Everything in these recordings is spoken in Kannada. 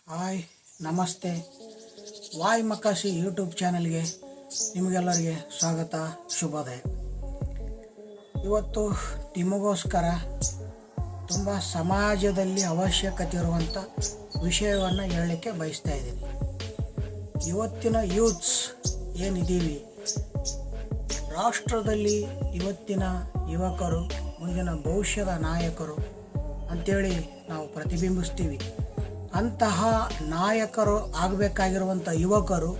ಹಾಯ್, ನಮಸ್ತೆ. ವಾಯ್ ಮಕಾಸಿ ಯೂಟ್ಯೂಬ್ ಚಾನಲ್ಗೆ ನಿಮಗೆಲ್ಲರಿಗೆ ಸ್ವಾಗತ, ಶುಭೋದಯ. ಇವತ್ತು ನಿಮಗೋಸ್ಕರ ತುಂಬ ಸಮಾಜದಲ್ಲಿ ಅವಶ್ಯಕತೆ ಇರುವಂಥ ವಿಷಯವನ್ನು ಹೇಳಲಿಕ್ಕೆ ಬಯಸ್ತಾ ಇದ್ದೀನಿ. ಇವತ್ತಿನ ಯೂತ್ಸ್ ಏನಿದ್ದೀವಿ, ರಾಷ್ಟ್ರದಲ್ಲಿ ಇವತ್ತಿನ ಯುವಕರು ಮುಂದಿನ ಭವಿಷ್ಯದ ನಾಯಕರು ಅಂಥೇಳಿ ನಾವು ಪ್ರತಿಬಿಂಬಿಸ್ತೀವಿ. ಅಂತಹ ನಾಯಕರು ಆಗಬೇಕಾಗಿರುವಂಥ ಯುವಕರು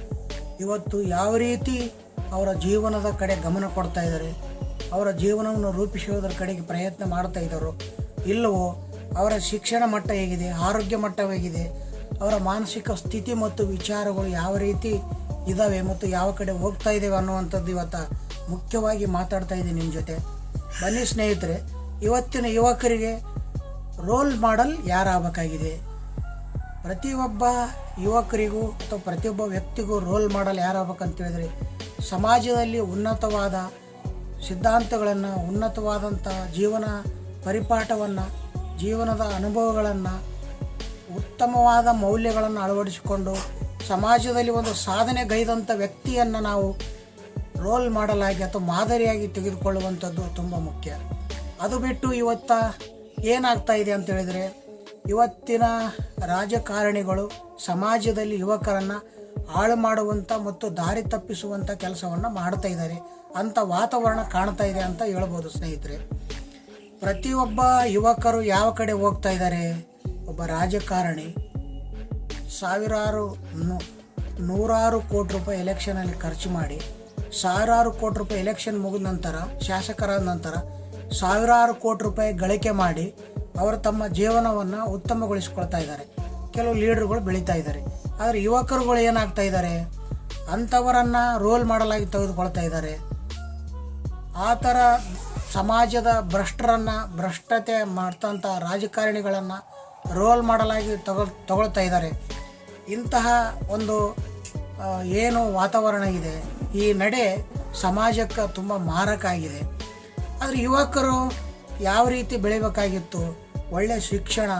ಇವತ್ತು ಯಾವ ರೀತಿ ಅವರ ಜೀವನದ ಕಡೆ ಗಮನ ಕೊಡ್ತಾ ಇದ್ದಾರೆ, ಅವರ ಜೀವನವನ್ನು ರೂಪಿಸುವುದರ ಕಡೆಗೆ ಪ್ರಯತ್ನ ಮಾಡ್ತಾ ಇದ್ದಾರೋ ಇಲ್ಲವೋ, ಅವರ ಶಿಕ್ಷಣ ಮಟ್ಟ ಹೇಗಿದೆ, ಆರೋಗ್ಯ ಮಟ್ಟ ಹೇಗಿದೆ, ಅವರ ಮಾನಸಿಕ ಸ್ಥಿತಿ ಮತ್ತು ವಿಚಾರಗಳು ಯಾವ ರೀತಿ ಇದ್ದಾವೆ ಮತ್ತು ಯಾವ ಕಡೆ ಹೋಗ್ತಾ ಇದ್ದೇವೆ ಅನ್ನುವಂಥದ್ದು ಇವತ್ತು ಮುಖ್ಯವಾಗಿ ಮಾತಾಡ್ತಾ ಇದ್ದೀನಿ ನಿಮ್ಮ ಜೊತೆ. ಬನ್ನಿ ಸ್ನೇಹಿತರೆ, ಇವತ್ತಿನ ಯುವಕರಿಗೆ ರೋಲ್ ಮಾಡೆಲ್ ಯಾರಾಗಬೇಕಾಗಿದೆ? ಪ್ರತಿಯೊಬ್ಬ ಯುವಕರಿಗೂ ಅಥವಾ ಪ್ರತಿಯೊಬ್ಬ ವ್ಯಕ್ತಿಗೂ ರೋಲ್ ಮಾಡೆಲ್ ಯಾರಾಗಬೇಕಂತ ಹೇಳಿದರೆ, ಸಮಾಜದಲ್ಲಿ ಉನ್ನತವಾದ ಸಿದ್ಧಾಂತಗಳನ್ನು, ಉನ್ನತವಾದಂಥ ಜೀವನ ಪರಿಪಾಠವನ್ನು, ಜೀವನದ ಅನುಭವಗಳನ್ನು, ಉತ್ತಮವಾದ ಮೌಲ್ಯಗಳನ್ನು ಅಳವಡಿಸಿಕೊಂಡು ಸಮಾಜದಲ್ಲಿ ಒಂದು ಸಾಧನೆಗೈದಂಥ ವ್ಯಕ್ತಿಯನ್ನು ನಾವು ರೋಲ್ ಮಾಡೆಲ್ ಆಗಿ ಅಥವಾ ಮಾದರಿಯಾಗಿ ತೆಗೆದುಕೊಳ್ಳುವಂಥದ್ದು ತುಂಬ ಮುಖ್ಯ. ಅದು ಬಿಟ್ಟು ಇವತ್ತು ಏನಾಗ್ತಾ ಇದೆ ಅಂತ ಹೇಳಿದರೆ, ಇವತ್ತಿನ ರಾಜಕಾರಣಿಗಳು ಸಮಾಜದಲ್ಲಿ ಯುವಕರನ್ನು ಹಾಳು ಮಾಡುವಂಥ ಮತ್ತು ದಾರಿ ತಪ್ಪಿಸುವಂಥ ಕೆಲಸವನ್ನು ಮಾಡ್ತಾ ಇದ್ದಾರೆ. ಅಂಥ ವಾತಾವರಣ ಕಾಣ್ತಾ ಇದೆ ಅಂತ ಹೇಳ್ಬೋದು ಸ್ನೇಹಿತರೆ. ಪ್ರತಿಯೊಬ್ಬ ಯುವಕರು ಯಾವ ಕಡೆ ಹೋಗ್ತಾ ಇದ್ದಾರೆ? ಒಬ್ಬ ರಾಜಕಾರಣಿ ನೂರಾರು ಕೋಟಿ ರೂಪಾಯಿ ಎಲೆಕ್ಷನಲ್ಲಿ ಖರ್ಚು ಮಾಡಿ, ಸಾವಿರಾರು ಕೋಟಿ ರೂಪಾಯಿ ಎಲೆಕ್ಷನ್ ಮುಗಿದ ನಂತರ, ಶಾಸಕರಾದ ನಂತರ ಸಾವಿರಾರು ಕೋಟಿ ರೂಪಾಯಿ ಗಳಿಕೆ ಮಾಡಿ ಅವರು ತಮ್ಮ ಜೀವನವನ್ನು ಉತ್ತಮಗೊಳಿಸ್ಕೊಳ್ತಾ ಇದ್ದಾರೆ. ಕೆಲವು ಲೀಡರ್ಗಳು ಬೆಳೀತಾ ಇದ್ದಾರೆ. ಆದರೆ ಯುವಕರುಗಳು ಏನಾಗ್ತಾ ಇದ್ದಾರೆ, ಅಂಥವರನ್ನು ರೋಲ್ ಮಾಡಲಾಗಿ ತೆಗೆದುಕೊಳ್ತಾ ಇದ್ದಾರೆ. ಆ ಥರ ಸಮಾಜದ ಭ್ರಷ್ಟತೆ ಮಾಡ್ತಂಥ ರಾಜಕಾರಣಿಗಳನ್ನು ರೋಲ್ ಮಾಡಲಾಗಿ ತಗೊಳ್ತಾ ಇದ್ದಾರೆ. ಇಂತಹ ಒಂದು ಏನು ವಾತಾವರಣ ಇದೆ, ಈ ನಡೆ ಸಮಾಜಕ್ಕೆ ತುಂಬ ಮಾರಕ ಆಗಿದೆ. ಆದರೆ ಯುವಕರು ಯಾವ ರೀತಿ ಬೆಳಿಬೇಕಾಗಿತ್ತು? ಒಳ್ಳೆಯ ಶಿಕ್ಷಣ,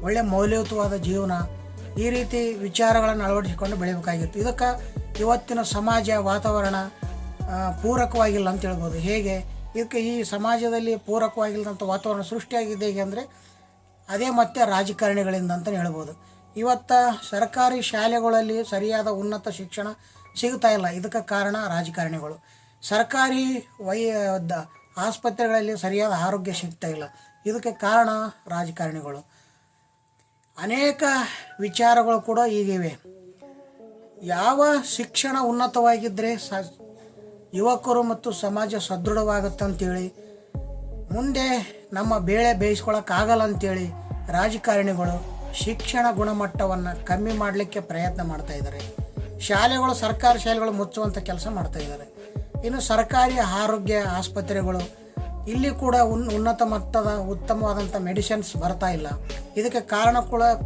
ಒಳ್ಳೆಯ ಮೌಲ್ಯಯುತವಾದ ಜೀವನ, ಈ ರೀತಿ ವಿಚಾರಗಳನ್ನು ಅಳವಡಿಸಿಕೊಂಡು ಬೆಳಿಬೇಕಾಗಿತ್ತು. ಇದಕ್ಕೆ ಇವತ್ತಿನ ಸಮಾಜ ವಾತಾವರಣ ಪೂರಕವಾಗಿಲ್ಲ ಅಂತ ಹೇಳ್ಬೋದು. ಹೇಗೆ ಇದಕ್ಕೆ ಈ ಸಮಾಜದಲ್ಲಿ ಪೂರಕವಾಗಿಲ್ಲದಂಥ ವಾತಾವರಣ ಸೃಷ್ಟಿಯಾಗಿದೆ ಹೇಗೆ ಅಂದರೆ, ಅದೇ ಮತ್ತೆ ರಾಜಕಾರಣಿಗಳಿಂದ ಅಂತಲೇ ಹೇಳ್ಬೋದು. ಇವತ್ತು ಸರ್ಕಾರಿ ಶಾಲೆಗಳಲ್ಲಿ ಸರಿಯಾದ ಉನ್ನತ ಶಿಕ್ಷಣ ಸಿಗ್ತಾ ಇಲ್ಲ. ಇದಕ್ಕೆ ಕಾರಣ ರಾಜಕಾರಣಿಗಳು. ಸರ್ಕಾರಿ ಆಸ್ಪತ್ರೆಗಳಲ್ಲಿ ಸರಿಯಾದ ಆರೋಗ್ಯ ಸಿಗ್ತಾ ಇಲ್ಲ. ಇದಕ್ಕೆ ಕಾರಣ ರಾಜಕಾರಣಿಗಳು. ಅನೇಕ ವಿಚಾರಗಳು ಕೂಡ ಹೀಗಿವೆ. ಯಾವ ಶಿಕ್ಷಣ ಉನ್ನತವಾಗಿದ್ದರೆ ಯುವಕರು ಮತ್ತು ಸಮಾಜ ಸದೃಢವಾಗುತ್ತಂತೇಳಿ, ಮುಂದೆ ನಮ್ಮ ಬೇಳೆ ಬೇಯಿಸ್ಕೊಳ್ಳೋಕ್ಕಾಗಲ್ಲ ಅಂತೇಳಿ ರಾಜಕಾರಣಿಗಳು ಶಿಕ್ಷಣ ಗುಣಮಟ್ಟವನ್ನು ಕಮ್ಮಿ ಮಾಡಲಿಕ್ಕೆ ಪ್ರಯತ್ನ ಮಾಡ್ತಾ ಇದ್ದಾರೆ. ಶಾಲೆಗಳು, ಸರ್ಕಾರಿ ಶಾಲೆಗಳು ಮುಚ್ಚುವಂಥ ಕೆಲಸ ಮಾಡ್ತಾ ಇದ್ದಾರೆ. ಇನ್ನು ಸರ್ಕಾರಿ ಆರೋಗ್ಯ ಆಸ್ಪತ್ರೆಗಳು, ಇಲ್ಲಿ ಕೂಡ ಉನ್ನತ ಮಟ್ಟದ ಉತ್ತಮವಾದಂಥ ಮೆಡಿಸಿನ್ಸ್ ಬರ್ತಾ ಇಲ್ಲ. ಇದಕ್ಕೆ ಕಾರಣ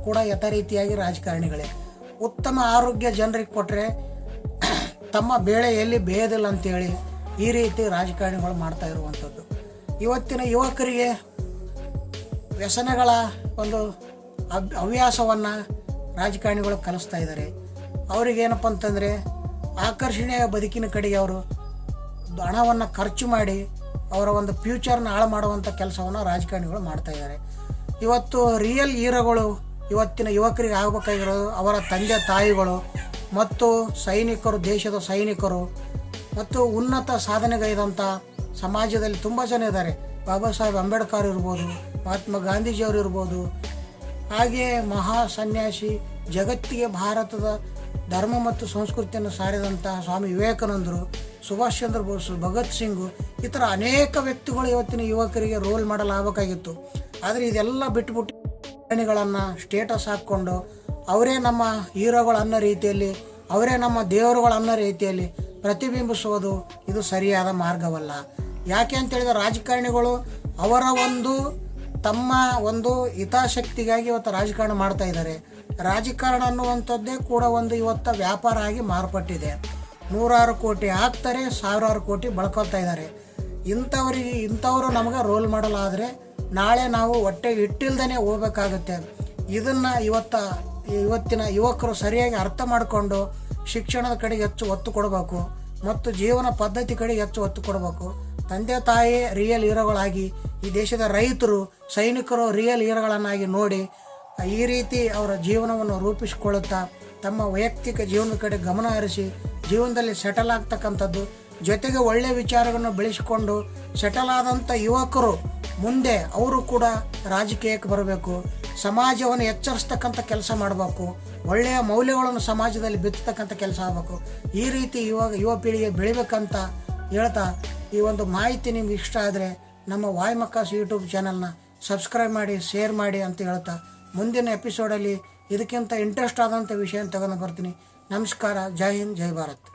ಕೂಡ ಯಥಾರೀತಿಯಾಗಿ ರಾಜಕಾರಣಿಗಳೇ. ಉತ್ತಮ ಆರೋಗ್ಯ ಜನರಿಗೆ ಕೊಟ್ಟರೆ ತಮ್ಮ ಬೇಳೆ ಎಲ್ಲಿ ಬೇಯೋದಿಲ್ಲ ಅಂತೇಳಿ ಈ ರೀತಿ ರಾಜಕಾರಣಿಗಳು ಮಾಡ್ತಾ ಇರುವಂಥದ್ದು. ಇವತ್ತಿನ ಯುವಕರಿಗೆ ವ್ಯಸನಗಳ ಒಂದು ಹವ್ಯಾಸವನ್ನು ರಾಜಕಾರಣಿಗಳು ಕಲಿಸ್ತಾ ಇದ್ದಾರೆ. ಅವರಿಗೇನಪ್ಪ ಅಂತಂದರೆ, ಆಕರ್ಷಣೀಯ ಬದುಕಿನ ಕಡೆಗೆ ಅವರು ಹಣವನ್ನು ಖರ್ಚು ಮಾಡಿ ಅವರ ಒಂದು ಫ್ಯೂಚರ್ನ ಹಾಳು ಮಾಡುವಂಥ ಕೆಲಸವನ್ನು ರಾಜಕಾರಣಿಗಳು ಮಾಡ್ತಾ ಇದ್ದಾರೆ. ಇವತ್ತು ರಿಯಲ್ ಹೀರೋಗಳು ಇವತ್ತಿನ ಯುವಕರಿಗೆ ಆಗಬೇಕಾಗಿರೋದು ಅವರ ತಂದೆ ತಾಯಿಗಳು ಮತ್ತು ಸೈನಿಕರು, ದೇಶದ ಸೈನಿಕರು ಮತ್ತು ಉನ್ನತ ಸಾಧನೆಗೈದಂಥ ಸಮಾಜದಲ್ಲಿ ತುಂಬ ಜನ ಇದ್ದಾರೆ. ಬಾಬಾ ಸಾಹೇಬ್ ಅಂಬೇಡ್ಕರ್ ಇರ್ಬೋದು, ಮಹಾತ್ಮ ಗಾಂಧೀಜಿಯವರು ಇರ್ಬೋದು, ಹಾಗೆಯೇ ಮಹಾ ಸನ್ಯಾಸಿ, ಜಗತ್ತಿಗೆ ಭಾರತದ ಧರ್ಮ ಮತ್ತು ಸಂಸ್ಕೃತಿಯನ್ನು ಸಾರಿದಂಥ ಸ್ವಾಮಿ ವಿವೇಕಾನಂದರು, ಸುಭಾಷ್ ಚಂದ್ರ ಬೋಸು, ಭಗತ್ ಸಿಂಗು, ಈ ಥರ ಅನೇಕ ವ್ಯಕ್ತಿಗಳು ಇವತ್ತಿನ ಯುವಕರಿಗೆ ರೋಲ್ ಮಾಡೆಲ್ ಆಗಬೇಕಾಗಿತ್ತು. ಆದರೆ ಇದೆಲ್ಲ ಬಿಟ್ಬಿಟ್ಟು ಪ್ರಾಣಿಗಳನ್ನು ಸ್ಟೇಟಸ್ ಹಾಕ್ಕೊಂಡು ಅವರೇ ನಮ್ಮ ಹೀರೋಗಳು ಅನ್ನೋ ರೀತಿಯಲ್ಲಿ, ಅವರೇ ನಮ್ಮ ದೇವರುಗಳು ಅನ್ನೋ ರೀತಿಯಲ್ಲಿ ಪ್ರತಿಬಿಂಬಿಸುವುದು ಇದು ಸರಿಯಾದ ಮಾರ್ಗವಲ್ಲ. ಯಾಕೆ ಅಂತೇಳಿದರೆ, ರಾಜಕಾರಣಿಗಳು ಅವರ ತಮ್ಮ ಹಿತಾಸಕ್ತಿಗಾಗಿ ಇವತ್ತು ರಾಜಕಾರಣ ಮಾಡ್ತಾ ಇದ್ದಾರೆ. ರಾಜಕಾರಣ ಅನ್ನುವಂಥದ್ದೇ ಕೂಡ ಇವತ್ತು ವ್ಯಾಪಾರ ಆಗಿ ಮಾರ್ಪಟ್ಟಿದೆ. ನೂರಾರು ಕೋಟಿ ಹಾಕ್ತಾರೆ, ಸಾವಿರಾರು ಕೋಟಿ ಬಳಕೊಳ್ತಾ ಇದ್ದಾರೆ. ಇಂಥವರು ನಮಗೆ ರೋಲ್ ಮಾಡೆಲ್ ಆದರೆ ನಾಳೆ ನಾವು ಹೊಟ್ಟೆ ಇಟ್ಟಿಲ್ದೇ ಹೋಗ್ಬೇಕಾಗುತ್ತೆ. ಇದನ್ನು ಇವತ್ತು ಇವತ್ತಿನ ಯುವಕರು ಸರಿಯಾಗಿ ಅರ್ಥ ಮಾಡಿಕೊಂಡು ಶಿಕ್ಷಣದ ಕಡೆಗೆ ಹೆಚ್ಚು ಒತ್ತು ಕೊಡಬೇಕು ಮತ್ತು ಜೀವನ ಪದ್ಧತಿ ಕಡೆಗೆ ಹೆಚ್ಚು ಒತ್ತು ಕೊಡಬೇಕು. ತಂದೆ ತಾಯಿ ರಿಯಲ್ ಹೀರೋಗಳಾಗಿ ಈ ದೇಶದ ರೈತರು ಸೈನಿಕರು ರಿಯಲ್ ಹೀರೋಗಳನ್ನಾಗಿ ನೋಡಿ ಈ ರೀತಿ ಅವರ ಜೀವನವನ್ನು ರೂಪಿಸಿಕೊಳ್ಳುತ್ತಾ ತಮ್ಮ ವೈಯಕ್ತಿಕ ಜೀವನದ ಕಡೆ ಗಮನ ಹರಿಸಿ ಜೀವನದಲ್ಲಿ ಸೆಟಲ್ ಆಗ್ತಕ್ಕಂಥದ್ದು, ಜೊತೆಗೆ ಒಳ್ಳೆಯ ವಿಚಾರಗಳನ್ನು ಬೆಳೆಸಿಕೊಂಡು ಸೆಟಲ್ ಆದಂಥ ಯುವಕರು ಮುಂದೆ ಅವರು ಕೂಡ ರಾಜಕೀಯಕ್ಕೆ ಬರಬೇಕು, ಸಮಾಜವನ್ನು ಎಚ್ಚರಿಸ್ತಕ್ಕಂಥ ಕೆಲಸ ಮಾಡಬೇಕು, ಒಳ್ಳೆಯ ಮೌಲ್ಯಗಳನ್ನು ಸಮಾಜದಲ್ಲಿ ಬಿತ್ತತಕ್ಕಂಥ ಕೆಲಸ ಆಗಬೇಕು. ಈ ರೀತಿ ಯುವ ಪೀಳಿಗೆ ಬೆಳಿಬೇಕಂತ ಹೇಳ್ತಾ ಈ ಒಂದು ಮಾಹಿತಿ ನಿಮ್ಗೆ ಇಷ್ಟ ಆದರೆ ನಮ್ಮ ವಾಯ್ಮಕಾಸ್ ಯೂಟ್ಯೂಬ್ ಚಾನಲ್ನ ಸಬ್ಸ್ಕ್ರೈಬ್ ಮಾಡಿ, ಶೇರ್ ಮಾಡಿ ಅಂತ ಹೇಳ್ತಾ ಮುಂದಿನ ಎಪಿಸೋಡಲ್ಲಿ ಇದಕ್ಕಿಂತ ಇಂಟ್ರೆಸ್ಟ್ ಆದಂಥ ವಿಷಯ ತಗೊಂಡು ಬರ್ತೀನಿ. ನಮಸ್ಕಾರ. ಜೈ ಹಿಂದ್, ಜೈ ಭಾರತ್.